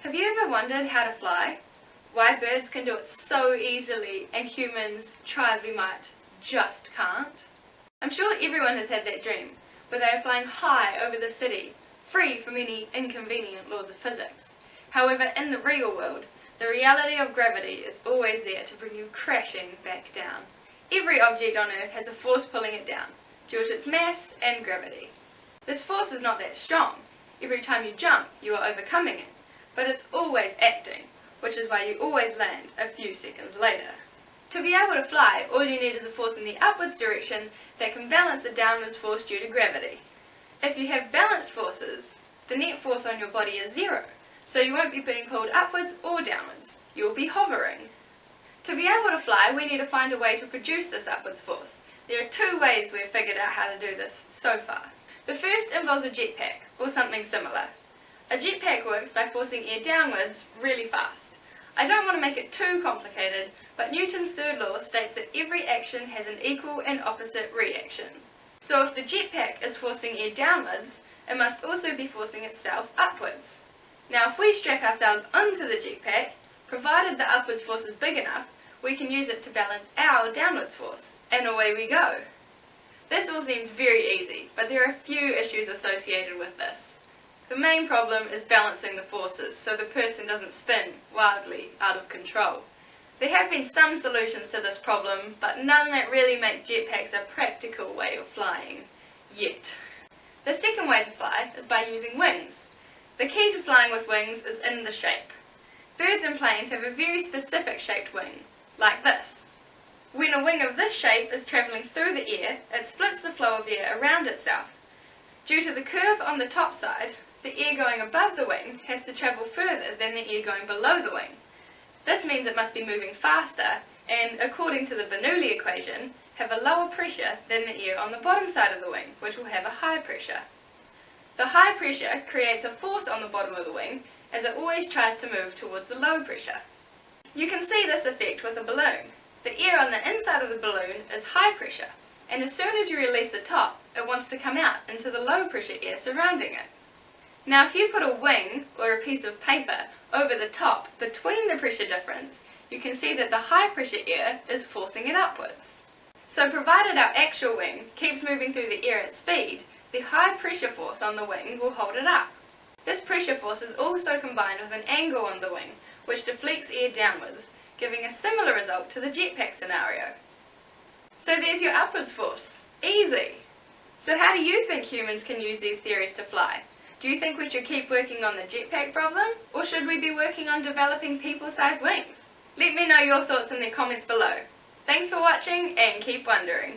Have you ever wondered how to fly? Why birds can do it so easily and humans, try as we might, just can't? I'm sure everyone has had that dream, where they are flying high over the city, free from any inconvenient laws of physics. However, in the real world, the reality of gravity is always there to bring you crashing back down. Every object on Earth has a force pulling it down, due to its mass and gravity. This force is not that strong. Every time you jump, you are overcoming it, but it's always acting, which is why you always land a few seconds later. To be able to fly, all you need is a force in the upwards direction that can balance the downwards force due to gravity. If you have balanced forces, the net force on your body is zero, so you won't be being pulled upwards or downwards. You will be hovering. To be able to fly, we need to find a way to produce this upwards force. There are two ways we've figured out how to do this so far. The first involves a jetpack, or something similar. A jetpack works by forcing air downwards really fast. I don't want to make it too complicated, but Newton's third law states that every action has an equal and opposite reaction. So if the jetpack is forcing air downwards, it must also be forcing itself upwards. Now if we strap ourselves onto the jetpack, provided the upwards force is big enough, we can use it to balance our downwards force, and away we go. This all seems very easy, but there are a few issues associated with this. The main problem is balancing the forces so the person doesn't spin wildly out of control. There have been some solutions to this problem, but none that really make jetpacks a practical way of flying, yet. The second way to fly is by using wings. The key to flying with wings is in the shape. Birds and planes have a very specific shaped wing, like this. When a wing of this shape is travelling through the air, it splits the flow of air around itself. Due to the curve on the top side, the air going above the wing has to travel further than the air going below the wing. This means it must be moving faster and, according to the Bernoulli equation, have a lower pressure than the air on the bottom side of the wing, which will have a high pressure. The high pressure creates a force on the bottom of the wing as it always tries to move towards the low pressure. You can see this effect with a balloon. The air on the inside of the balloon is high pressure, and as soon as you release the top, it wants to come out into the low pressure air surrounding it. Now if you put a wing or a piece of paper over the top between the pressure difference, you can see that the high pressure air is forcing it upwards. So provided our actual wing keeps moving through the air at speed, the high pressure force on the wing will hold it up. This pressure force is also combined with an angle on the wing, which deflects air downwards, giving a similar result to the jetpack scenario. So there's your upwards force. Easy! So how do you think humans can use these theories to fly? Do you think we should keep working on the jetpack problem, or should we be working on developing people-sized wings? Let me know your thoughts in the comments below. Thanks for watching, and keep wondering.